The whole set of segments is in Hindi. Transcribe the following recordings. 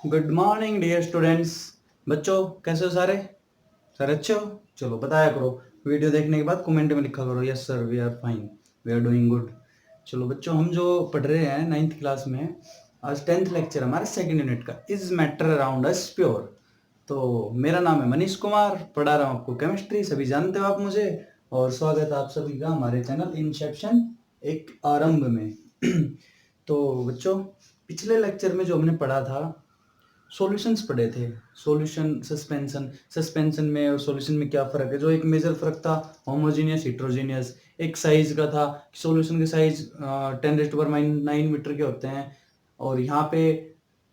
Good morning dear students. बच्चों कैसे हो सारे? सर अच्छे हो? चलो बताया करो, वीडियो देखने के बाद कमेंट में लिखा करो yes sir we are fine, we are doing good. चलो बच्चों, हम जो पढ़ रहे हैं 9th क्लास में, आज 10th लेक्चर हमारे सेकंड यूनिट का is matter around us pure. तो मेरा नाम है मनीष कुमार, पढ़ा रहा हूँ आपको केमिस्ट्री, सभी जानते हो आप मुझे। और स्वागत है आप सभी का हमारे चैनल इंसेप्शन एक आरंभ में। तो बच्चों, पिछले लेक्चर में जो हमने पढ़ा था, सॉल्यूशंस पढ़े थे। सॉल्यूशन, सस्पेंशन, सस्पेंशन में और सॉल्यूशन में क्या फ़र्क है? जो एक मेजर फ़र्क था होमोजीनियस हिट्रोजीनियस, एक साइज़ का था। सॉल्यूशन के साइज़ 10⁻⁹ मीटर के होते हैं और यहाँ पे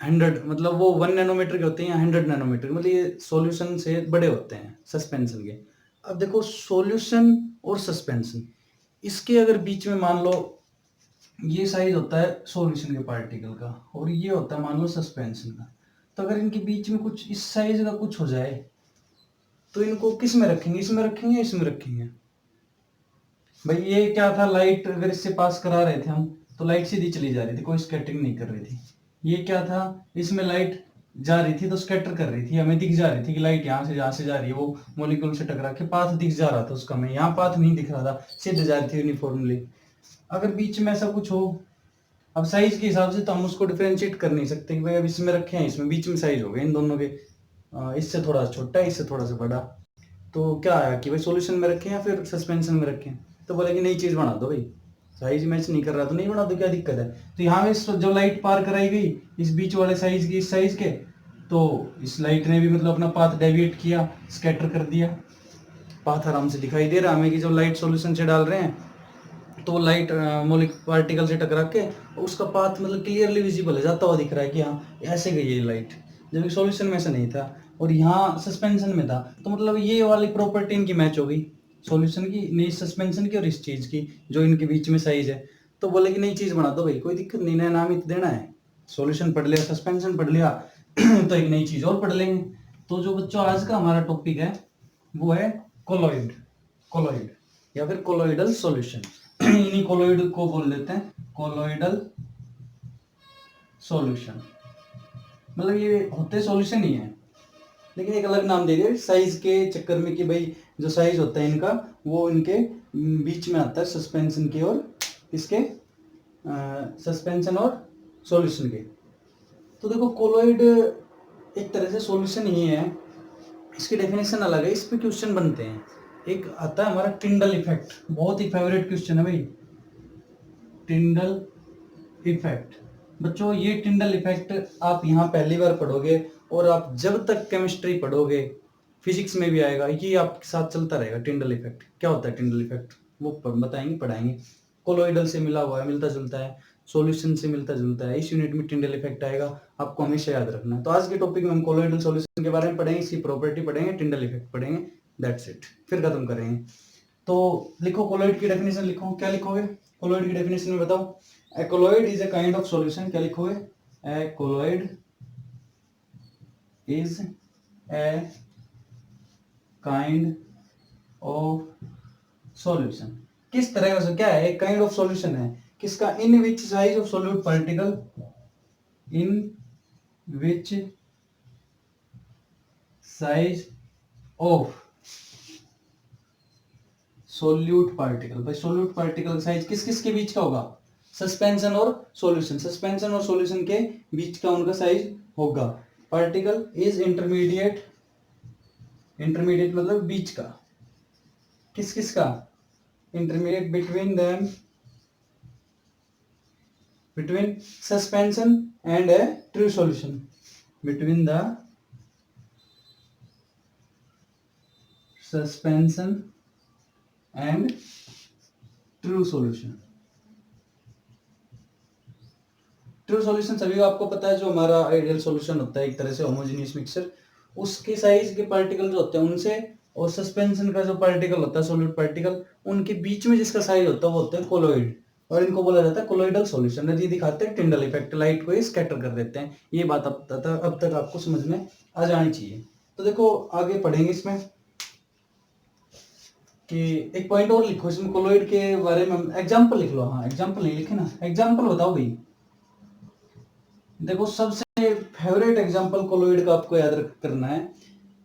100 मतलब वो 1 नैनोमीटर के होते हैं या 100 नैनोमीटर, मतलब ये सॉल्यूशन से बड़े होते हैं सस्पेंशन के। अब देखो, सॉल्यूशन और सस्पेंशन, इसके अगर बीच में मान लो ये साइज होता है सॉल्यूशन के पार्टिकल का और ये होता है मान लो सस्पेंशन का, तो अगर इनके बीच में कुछ इस साइज का कुछ हो जाए तो इनको किस में रखेंगे? इसमें रखेंगे, इसमें रखेंगे? भाई ये क्या था, लाइट अगर इससे पास करा रहे थे हम तो लाइट सीधी चली जा रही थी, कोई स्कैटरिंग नहीं कर रही थी। ये क्या था, इसमें लाइट जा रही थी तो स्कैटर कर रही थी, हमें दिख जा रही थी कि लाइट यहाँ से जा रही है, वो मॉलिक्यूल से टकरा के पाथ दिख जा रहा था उसका, हमें यहाँ पाथ नहीं दिख रहा था, सीधे जा रही थी यूनिफॉर्मली। अगर बीच में ऐसा कुछ हो, अब साइज के हिसाब से तो हम उसको डिफरेंशिएट कर नहीं सकते कि भाई अब इसमें रखे हैं, इसमें बीच में साइज हो गए इन दोनों के, इससे थोड़ा छोटा है, इससे थोड़ा सा बड़ा। तो क्या आया कि भाई सॉल्यूशन में रखें या फिर सस्पेंशन में रखें? तो बोले कि नई चीज बना दो भाई, साइज मैच नहीं कर रहा तो नहीं बना दो, क्या दिक्कत है? तो यहाँ पे जो लाइट पार कराई गई इस बीच वाले साइज की, इस साइज के, तो इस लाइट ने भी मतलब अपना पाथ डेविएट किया, स्कैटर कर दिया। पाथ आराम से दिखाई दे रहा हमें कि जब लाइट सॉल्यूशन से डाल रहे हैं तो वो लाइट मॉलिक पार्टिकल से टकरा के उसका पाथ मतलब क्लियरली विजिबल है, जाता हुआ दिख रहा है कि हाँ ऐसे गई है लाइट, जबकि सॉल्यूशन में ऐसा नहीं था और यहाँ सस्पेंशन में था। तो मतलब ये वाली प्रॉपर्टी इनकी मैच हो गई, सॉल्यूशन की नहीं, सस्पेंशन की और इस चीज की जो इनके बीच में साइज है। तो बोले कि नई चीज बना दो भाई, कोई दिक्कत नहीं, नया नाम ही तो देना है। सॉल्यूशन पढ़ लिया, सस्पेंशन पढ़ लिया तो एक नई चीज और पढ़ लेंगे। तो जो बच्चों आज का हमारा टॉपिक है वो है कोलॉइड, कोलॉइड या फिर कोलॉइडल सॉल्यूशन। इन्हीं कोलॉइड को बोल देते हैं कोलॉइडल सॉल्यूशन। मतलब ये होते सॉल्यूशन ही है लेकिन एक अलग नाम दे दिया साइज के चक्कर में कि भाई जो साइज होता है इनका वो इनके बीच में आता है सस्पेंशन के और इसके, सस्पेंशन और सॉल्यूशन के। तो देखो कोलॉइड एक तरह से सॉल्यूशन ही है, इसकी डेफिनेशन अलग है, इस पे क्वेश्चन बनते हैं। एक आता है हमारा टिंडल इफेक्ट, बहुत ही फेवरेट क्वेश्चन है भाई, टिंडल इफेक्ट। बच्चों ये टिंडल इफेक्ट आप यहाँ पहली बार पढ़ोगे और आप जब तक केमिस्ट्री पढ़ोगे, फिजिक्स में भी आएगा, ये आपके साथ चलता रहेगा। टिंडल इफेक्ट क्या होता है? टिंडल इफेक्ट वो बताएंगे, पढ़ाएंगे। कोलोइडल से मिला हुआ है, मिलता जुलता है, सॉल्यूशन से मिलता जुलता है, इस यूनिट में टिंडल इफेक्ट आएगा, आपको हमेशा याद रखना है। तो आज के टॉपिक में हम कोलोइडल सॉल्यूशन के बारे में पढ़ेंगे, इसकी प्रॉपर्टी पढ़ेंगे, टिंडल इफेक्ट पढ़ेंगे, दैट्स इट, फिर खत्म करेंगे। तो लिखो कोलोइड की डेफिनेशन, लिखो क्या लिखोगे कोलोइड की डेफिनेशन में बताओ। A colloid is a kind of solution, क्या लिखोगे? A colloid is a kind of solution। किस तरह का, क्या है? एक काइंड ऑफ सॉल्यूशन है किसका? In which size of solute particle, in which size of solute particle. भाई सोल्यूट पार्टिकल साइज किस किस के बीच का होगा? सस्पेंशन और सॉल्यूशन, सस्पेंशन और सॉल्यूशन के बीच का उनका साइज होगा। पार्टिकल इज इंटरमीडिएट, इंटरमीडिएट मतलब बीच का, किस किस का? Intermediate between them, between suspension and A true solution, between the suspension and true solution. True solution सभी को आपको पता है, जो हमारा आइडियल सॉल्यूशन होता है एक तरह से होमोजेनियस मिक्सचर, उसके साइज के पार्टिकल जो होते हैं उनसे, और सस्पेंशन का जो पार्टिकल होता है सॉलिड पार्टिकल, उनके बीच में जिसका साइज होता है वो होता है कोलॉइड, और इनको बोला जाता है कोलॉइडल सॉल्यूशन। ये दिखाते हैं टिंडल इफेक्ट, लाइट को स्कैटर कर देते हैं। ये बात अब तक आपको समझ में आ जानी चाहिए। तो देखो आगे पढ़ेंगे इसमें कि एक पॉइंट और लिखो इसमें कोलॉइड के बारे में, एग्जाम्पल लिख लो। हाँ एग्जाम्पल नहीं लिखे ना, एग्जाम्पल बताओ भाई, देखो सबसे फेवरेट एग्जांपल कोलोइड का आपको याद करना है।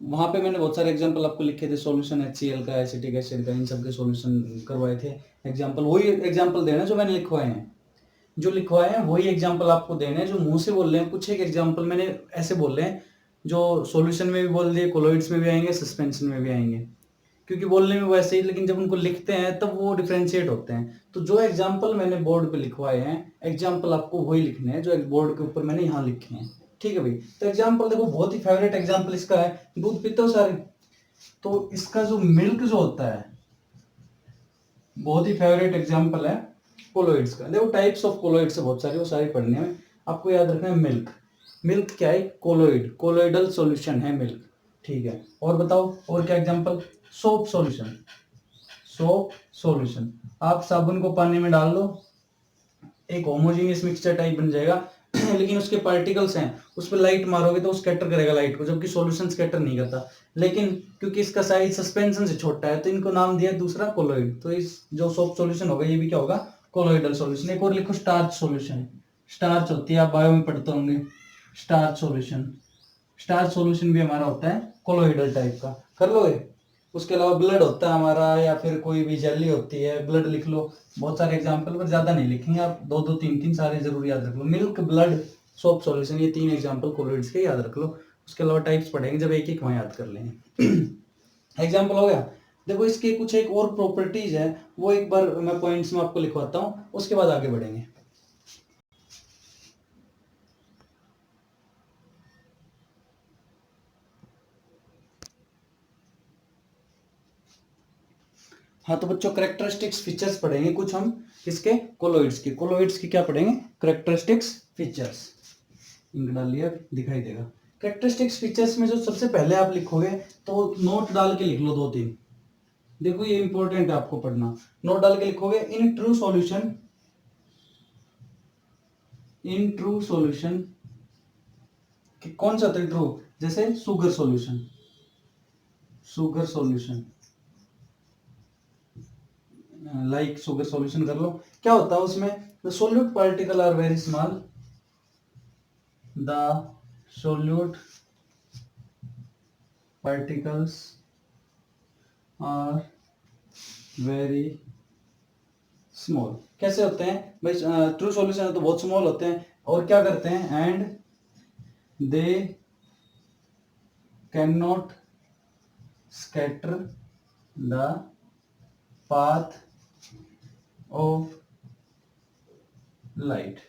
वहां पे मैंने बहुत सारे एग्जांपल आपको लिखे थे, सॉल्यूशन HCl का, एसिटिक एसिड का, इन सब के सॉल्यूशन करवाए थे एग्जांपल। वही एग्जांपल देना जो मैंने लिखवाए हैं, जो लिखवाए हैं वही एग्जांपल आपको देने हैं। जो मुंह से बोल रहे हैं कुछ एक एग्जांपल मैंने ऐसे बोल रहे हैं जो सॉल्यूशन में भी बोल दिए, कोलोइड्स में भी आएंगे, सस्पेंशन में भी आएंगे, क्योंकि बोलने में वैसे ही, लेकिन जब उनको लिखते हैं तब वो डिफरेंशिएट होते हैं। तो जो एग्जाम्पल मैंने बोर्ड पे लिखवाए हैं, एग्जाम्पल आपको वही लिखने हैं जो बोर्ड के ऊपर मैंने यहाँ लिखे हैं। ठीक है भाई। तो एग्जाम्पल देखो, बहुत ही फेवरेट एग्जाम्पल इसका है, दूध पीते हो सारे, तो इसका जो मिल्क जो होता है, बहुत ही फेवरेट एग्जाम्पल है कोलोइड्स का। देखो टाइप्स ऑफ कोलोइड्स बहुत सारे, वो सारे पढ़ने में आपको याद रखना है। मिल्क, मिल्क क्या है? कोलोइड, कोलोइडल सॉल्यूशन है मिल्क। ठीक है, और बताओ और क्या example? Soap solution, soap solution. आप साबुन को पानी में डाल दो, एक होमोजेनियस मिक्सचर टाइप बन जाएगा लेकिन उसके पार्टिकल्स हैं, उस पर लाइट मारोगे तो वो स्कैटर करेगा लाइट को, जबकि सॉल्यूशन स्कैटर नहीं करता। लेकिन क्योंकि इसका साइज सस्पेंशन से छोटा है तो इनको नाम दिया दूसरा कोलोइड। तो इस जो सोप सॉल्यूशन होगा ये भी क्या होगा? Colloidal solution. एक और लिखो, स्टार्च सॉल्यूशन। स्टार्च होती है, आप बायो में पढ़ते होंगे, स्टार्च सॉल्यूशन। स्टार्च सॉल्यूशन भी हमारा होता है कोलोइडल टाइप का, कर लोगे। उसके अलावा ब्लड होता है हमारा, या फिर कोई भी जेली होती है, ब्लड लिख लो। बहुत सारे एग्जाम्पल, पर ज्यादा नहीं लिखेंगे, आप दो दो तीन तीन सारे जरूर याद रख लो। मिल्क, ब्लड, सोप सॉल्यूशन, ये 3 एग्जाम्पल कोलोइड्स के याद रख लो। उसके अलावा टाइप्स पढ़ेंगे जब, एक एक वहां याद कर लेंगे एग्जाम्पल हो गया। देखो इसके कुछ एक और प्रॉपर्टीज है, वो एक बार मैं पॉइंट्स में आपको लिखवाता हूँ, उसके बाद आगे बढ़ेंगे। हाँ तो बच्चों, करेक्टरिस्टिक्स फीचर्स पढ़ेंगे कुछ हम किसके? कोलोइड्स की। कोलोइड्स की क्या पढ़ेंगे? Characteristics features. इंक डाल लिया, दिखाई देगा। करेक्टरिस्टिक्स फीचर्स में जो सबसे पहले आप लिखोगे, तो नोट डाल के लिख लो 2-3। देखो ये इंपॉर्टेंट है आपको पढ़ना। नोट डाल के लिखोगे, in true solution, in true solution. कौन सा था ट्रू? जैसे sugar solution, sugar solution, like sugar solution कर लो। क्या होता है उसमें? The solute particle are very small, the solute particles are very small. कैसे होते हैं भाई? ट्रू सॉल्यूशन है तो बहुत स्मॉल होते हैं, और क्या करते हैं? And they can not scatter the path of light.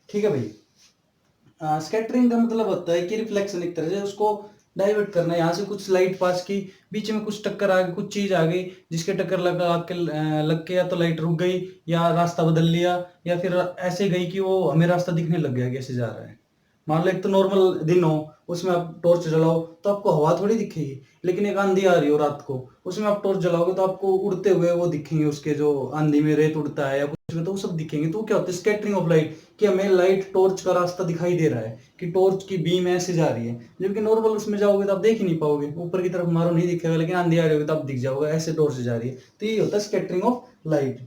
ठीक है भाई। स्कैटरिंग का मतलब होता है कि रिफ्लेक्शन, एक तरह से उसको डाइवर्ट करना है। यहाँ से कुछ लाइट पास की, बीच में कुछ टक्कर आ गई, कुछ चीज आ गई जिसके टक्कर लग के या तो लाइट रुक गई, या रास्ता बदल लिया, या फिर ऐसे गई कि वो हमें रास्ता दिखने लग गया कैसे जा रहा है। मान लो एक तो नॉर्मल दिन हो, उसमें आप टॉर्च जलाओ तो आपको हवा थोड़ी दिखेगी, लेकिन एक आंधी आ रही हो रात को, उसमें आप टॉर्च जलाओगे तो आपको उड़ते हुए वो दिखेंगे, उसके जो आंधी में रेत उड़ता है या कुछ में, तो वो सब दिखेंगे। तो क्या होता है? स्कैटरिंग ऑफ लाइट, कि हमें लाइट टॉर्च का रास्ता दिखाई दे रहा है, कि टॉर्च की बीम ऐसे जा रही है, जबकि नॉर्मल उसमें जाओगे तो आप देख ही नहीं पाओगे, ऊपर की तरफ मारो नहीं दिखेगा, लेकिन आंधी आ रही होगी तो आप दिख जाओगे ऐसे टॉर्च जा रही है। तो ये होता है स्कैटरिंग ऑफ लाइट।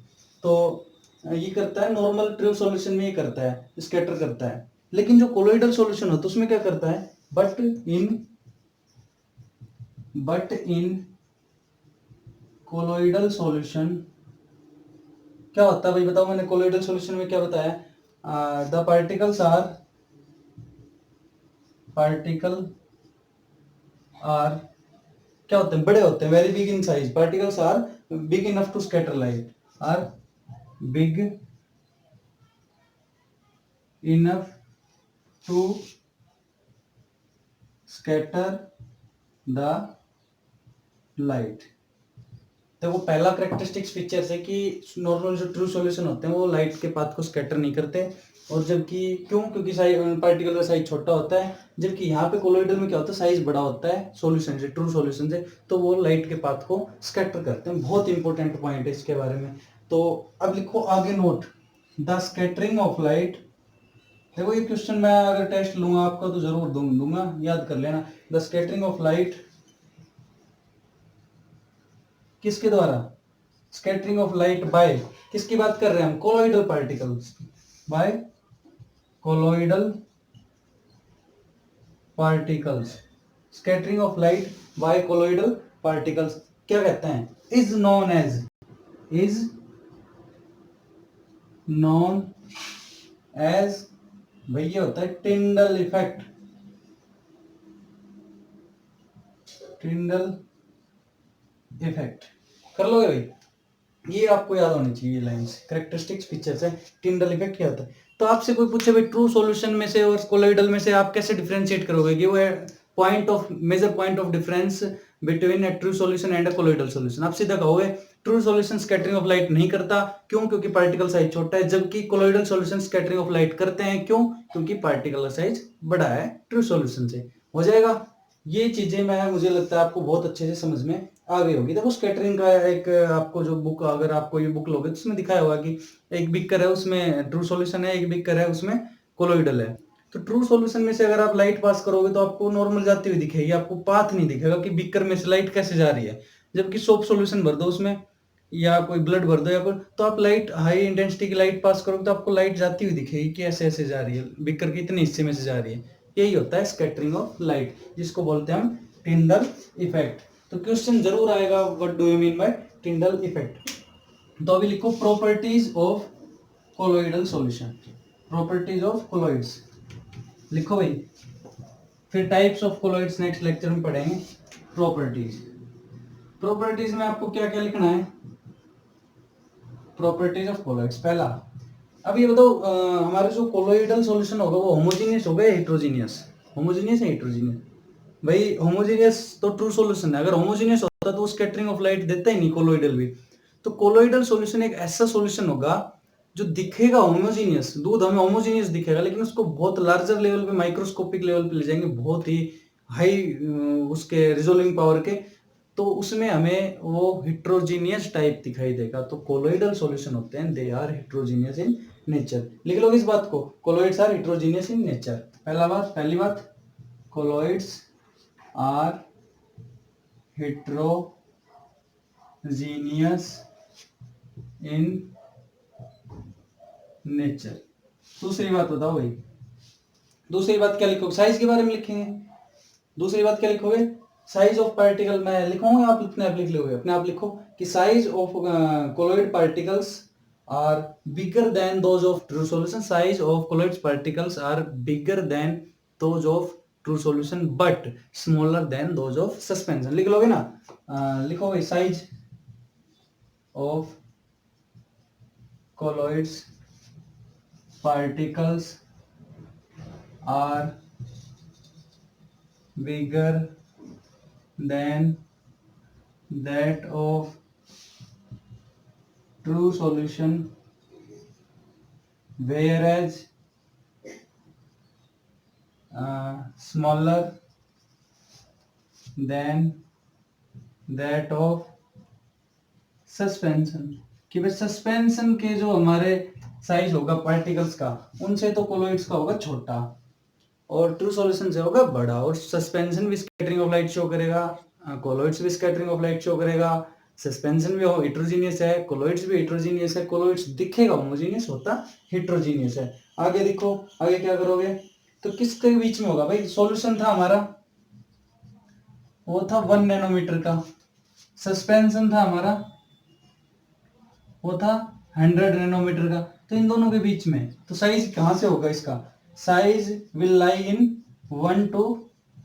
तो ये करता है नॉर्मल ट्रू सॉल्यूशन में, ये करता है, स्कैटर करता है। लेकिन जो कोलोइडल सॉल्यूशन होता है उसमें क्या करता है? बट इन कोलोइडल सॉल्यूशन क्या होता है भाई? बताओ, मैंने कोलोइडल सॉल्यूशन में क्या बताया? द पार्टिकल आर क्या होते हैं? बड़े होते हैं, very big in size. Particles are big enough to scatter light, are big enough to scatter the light. तो वो पहला करेक्टरिस्टिक्स फीचर्स है कि नॉर्मल जो ट्रू सॉल्यूशन होते हैं वो लाइट के पाथ को स्कैटर नहीं करते। और जबकि क्यों? क्योंकि साइज, पार्टिकल का साइज छोटा होता है, जबकि यहाँ पे कोलोइडल में क्या होता है? साइज बड़ा होता है सॉल्यूशन से, ट्रू सॉल्यूशन से, तो वो लाइट के पाथ को स्कैटर करते हैं। बहुत इंपॉर्टेंट पॉइंट है इसके बारे में। तो अब लिखो आगे note, the scattering of light. देखो ये क्वेश्चन मैं अगर टेस्ट लूंगा आपका तो जरूर दूंगा, याद कर लेना। द स्कैटरिंग ऑफ लाइट किसके द्वारा? स्कैटरिंग ऑफ लाइट बाय, किसकी बात कर रहे हैं हम? Colloidal particles, by colloidal particles, scattering of light by colloidal particles क्या कहते हैं, इज नोन एज भैया होता है टिंडल इफेक्ट, टिंडल इफेक्ट। कर लोगे भाई, ये आपको याद होनी चाहिए लाइंस, कैरेक्टरिस्टिक्स फीचर्स है। टिंडल इफेक्ट क्या होता है, तो आपसे कोई पूछे भाई ट्रू सॉल्यूशन में से और कोलोइडल में से आप कैसे डिफरेंशिएट करोगे कि वो है point of major point of difference between a true solution and a colloidal solution, आप सीधा कहोगे true solution scattering of light नहीं करता, क्यों, क्योंकि पार्टिकल साइज छोटा है, जबकि colloidal solution scattering of light करते हैं, क्यों, क्योंकि पार्टिकल साइज बड़ा है ट्रू सॉल्यूशन से। हो जाएगा, ये चीजें मैं मुझे लगता है आपको बहुत अच्छे से समझ में आ गई होगी। देखो स्कैटरिंग का एक आपको जो बुक, अगर आपको ये बुक लोगे तो उसमें दिखाया होगा कि एक बीकर है उसमें ट्रू सॉल्यूशन है, एक बीकर है उसमें कोलोइडल है। तो ट्रू सॉल्यूशन में से अगर आप लाइट पास करोगे तो आपको नॉर्मल जाती हुई दिखेगी, आपको पाथ नहीं दिखेगा कि बीकर में से लाइट कैसे जा रही है। जबकि सोप सॉल्यूशन भर दो उसमें या कोई ब्लड भर दो या कोई, तो आप लाइट हाई इंटेंसिटी की लाइट पास करोगे तो आपको लाइट जाती हुई दिखेगी कि ऐसे ऐसे जा रही है, बीकर के इतने हिस्से में से जा रही है। यही होता है स्कैटरिंग ऑफ लाइट, जिसको बोलते हैं हम टिंडल इफेक्ट। तो क्वेश्चन जरूर आएगा, what do you mean by Tyndall effect. तो अभी लिखो properties of colloidal solution, properties of colloids लिखो भाई, फिर types of colloids next lecture में पढ़ेंगे। प्रॉपर्टीज, प्रॉपर्टीज में आपको क्या क्या लिखना है, प्रॉपर्टीज ऑफ कोलोइड्स। पहला, अब ये बताओ हमारे जो कोलोइडल सॉल्यूशन होगा वो होमोजेनियस होगा या हेट्रोजीनियस, होमोजेनियस या हेट्रोजीनियस। भाई होमोजेनियस तो ट्रू सॉल्यूशन है, अगर होमोजेनियस होता तो स्कैटरिंग ऑफ लाइट देता ही नहीं कोलोइडल भी। तो कोलोइडल सॉल्यूशन एक ऐसा सॉल्यूशन होगा जो दिखेगा होमोजेनियस, दूध हमें होमोजेनियस दिखेगा, लेकिन उसको बहुत लार्जर लेवल पे, माइक्रोस्कोपिक लेवल पे ले जाएंगे, बहुत ही हाई उसके रिजोल्विंग पावर के, तो उसमें हमें वो हेट्रोजीनियस टाइप दिखाई देगा। तो कोलोइडल सॉल्यूशन होते हैं, they are heterogeneous in nature. लिख लो इस बात को, colloids are heterogeneous in nature. पहली बात colloids are heterogeneous in nature. दूसरी बात बताओ भाई, दूसरी बात क्या लिखोगे, साइज के बारे में लिखेंगे। दूसरी बात क्या लिखोगे, साइज ऑफ पार्टिकल मैं लिखूंगा, आप अपने आप लिख लोगे, अपने आप लिखो कि size of colloid particles are bigger than those of true solution, size of colloid particles are bigger than those of true solution but smaller than those of suspension. लिख लोगे ना, लिखो भाई, size of colloids particles are bigger than that of true solution, whereas smaller than that of suspension. कि भाई सस्पेंशन के जो हमारे साइज होगा पार्टिकल्स का, उनसे तो कोलोइड्स का होगा छोटा और ट्रू सॉल्यूशन से होगा बड़ा। और सस्पेंशन भी स्कैटरिंग ऑफ लाइट शो करेगा, कोलोइड्स भी स्कैटरिंग ऑफ लाइट शो करेगा, सस्पेंशन भी हेट्रोजीनियस है, कोलोइड्स भी हेट्रोजीनियस है, कोलोइड्स दिखेगा होमोजीनियस, होता हेट्रोजीनियस है। आगे देखो, आगे क्या करोगे, तो किसके बीच में होगा भाई, सॉल्यूशन था हमारा वो था 1 नैनोमीटर का, सस्पेंशन था हमारा वो था 100 नैनोमीटर का, तो इन दोनों के बीच में तो साइज कहां से होगा इसका, size will lie in 1 to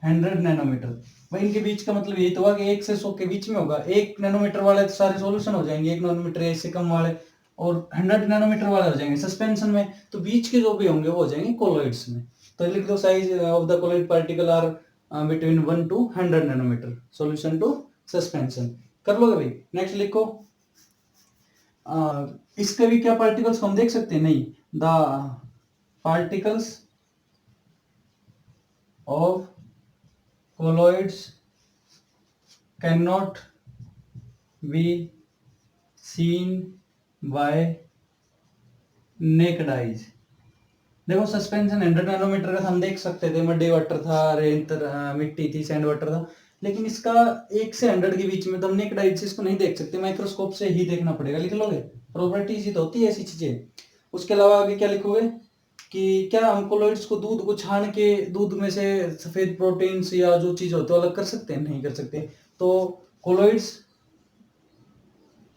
100 nanometer. भाई इनके बीच का मतलब यही तो हुआ कि 1 से 100 के बीच में होगा। 1 नैनोमीटर वाले तो सारे सॉल्यूशन हो जाएंगे, 1 नैनोमीटर इससे कम वाले, और 100 नैनोमीटर वाले हो जाएंगे सस्पेंशन में, तो बीच के जो भी होंगे वो हो जाएंगे कोलोइड्स में। तो लिख दो, size of the colloid particle are between 1 to 100 nanometer, solution to suspension. कर लोगे भाई, नेक्स्ट लिखो। इसके भी क्या पार्टिकल्स को हम देख सकते हैं, नहीं, the particles of colloids can not be seen bye naked eyes. देखो सस्पेंशन 100 नैनोमीटर का हम देख सकते थे, मड्डी वाटर था, मिट्टी थी, सैंड वाटर था, लेकिन इसका 1 से 100 के बीच में तो हम नेकेड आई से इसको नहीं देख सकते, माइक्रोस्कोप से ही देखना पड़ेगा। लिख लोगे, प्रॉपर्टीज ही तो होती है ऐसी चीजें। उसके अलावा आगे क्या लिखोगे, कि क्या हम कोलोइड्स को दूध को छान के दूध में से सफेद प्रोटीन्स या जो चीज होते हैं अलग कर सकते हैं? नहीं कर सकते। तो कोलोइड्स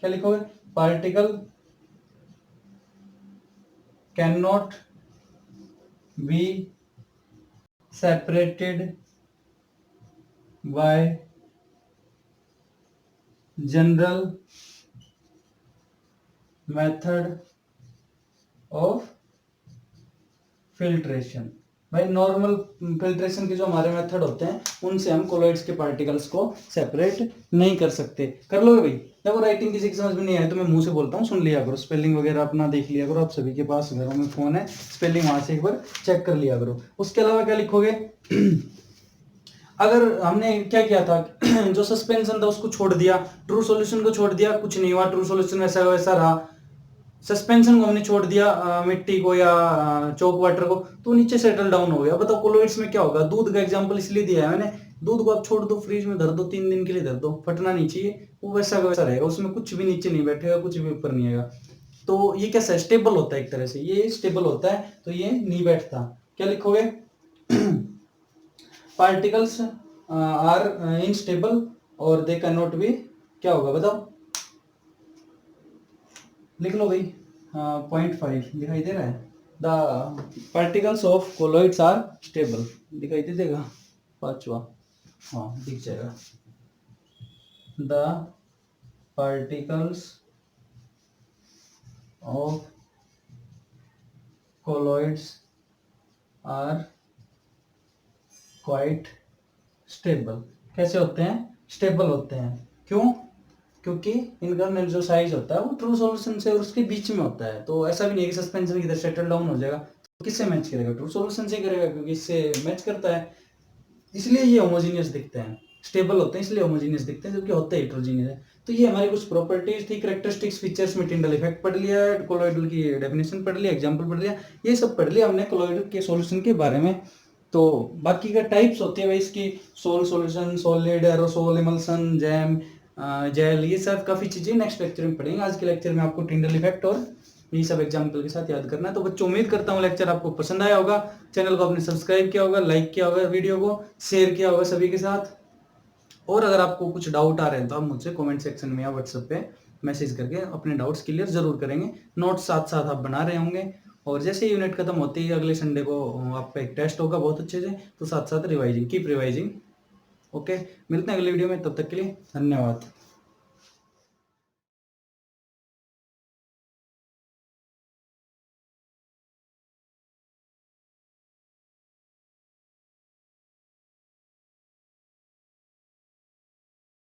क्या लिखोगे? Particle can not be separated by general method of filtration. भाई नॉर्मल फिल्ट्रेशन के जो हमारे मेथड होते हैं उनसे हम कोलोइड्स के पार्टिकल्स को सेपरेट नहीं कर सकते। कर लोगे भाई? देखो राइटिंग किसी की समझ में नहीं आए तो मैं मुंह से बोलता हूँ, सुन लिया करो, स्पेलिंग वगैरह अपना देख लिया करो। आप सभी के पास घरों में फोन है, स्पेलिंग वहां से एक बार चेक कर लिया करो। उसके अलावा क्या लिखोगे? अगर हमने क्या किया था जो सस्पेंशन था उसको छोड़ दिया, ट्रू सॉल्यूशन को छोड़ दिया, कुछ नहीं हुआ, ट्रू सॉल्यूशन वैसा वैसा रहा। सस्पेंशन को हमने छोड़ दिया, मिट्टी को या चौक वाटर को, तो नीचे सेटल डाउन हो गया। बताओ कोलोइड्स में क्या होगा? दूध का एग्जांपल इसलिए दिया है मैंने, दूध को आप छोड़ दो, फ्रिज में धर दो, 3 दिन के लिए धर दो, फटना नहीं चाहिए, वो वैसा का वैसा रहेगा, उसमें कुछ भी नीचे नहीं बैठेगा, कुछ भी ऊपर नहीं आएगा। तो ये कैसा है? स्टेबल होता है एक तरह से, ये स्टेबल होता है, तो ये नहीं बैठता। क्या लिखोगे? पार्टिकल्स आर इनस्टेबल और दे कैन नॉट बी, क्या होगा बताओ? लिख लो भाई। 0.5 दिखाई दे रहा है। The particles of colloids are stable, दिखाई दे देगा 5वां? हाँ दिख जाएगा। The particles of colloids are quite stable. कैसे होते हैं? स्टेबल होते हैं। क्यों? क्योंकि इनका जो साइज होता है वो ट्रू सॉल्यूशन से और उसके बीच में होता है। तो ऐसा भी नहीं है कि सस्पेंशन इधर सेटल डाउन हो जाएगा, तो किससे मैच करेगा? ट्रू सॉल्यूशन से करेगा, क्योंकि इससे मैच करता है, इसलिए ये होमोजीनियस दिखते हैं। स्टेबल होते हैं इसलिए होमोजीनियस दिखते हैं, जबकि होते हेटेरोजीनियस है। तो ये हमारी कुछ प्रॉपर्टीज थी, कैरेक्टरिस्टिक्स, फीचर्स में टिंडल इफेक्ट पढ़ लिया, कोलोइडल की डेफिनेशन पढ़ लिया, एग्जांपल पढ़ लिया, ये सब पढ़ लिया हमने कोलोइडल के सॉल्यूशन के बारे में। तो बाकी का टाइप्स होती है भाई इसकी, sol solution, solid, aerosol, emulsion, jam, gel, ये सब काफी चीजें नेक्स्ट लेक्चर में पढ़ेंगे। आज के लेक्चर में आपको टिंडल इफेक्ट और ये सब एग्जाम्पल के साथ याद करना है। तो बच्चों उम्मीद करता हूँ लेक्चर आपको पसंद आया होगा, चैनल को आपने सब्सक्राइब किया होगा, लाइक किया होगा, वीडियो को शेयर किया होगा सभी के साथ। और अगर आपको कुछ डाउट आ रहे हैं तो आप मुझसे कमेंट सेक्शन में या व्हाट्सएप पे मैसेज करके अपने डाउट्स क्लियर जरूर करेंगे। नोट्स साथ साथ आप बना रहे होंगे, और जैसे ही यूनिट खत्म होती है अगले संडे को आपका एक टेस्ट होगा बहुत अच्छे से, तो साथ साथ रिवाइजिंग, कीप रिवाइजिंग। ओके, मिलते हैं अगले वीडियो में, तब तक के लिए धन्यवाद।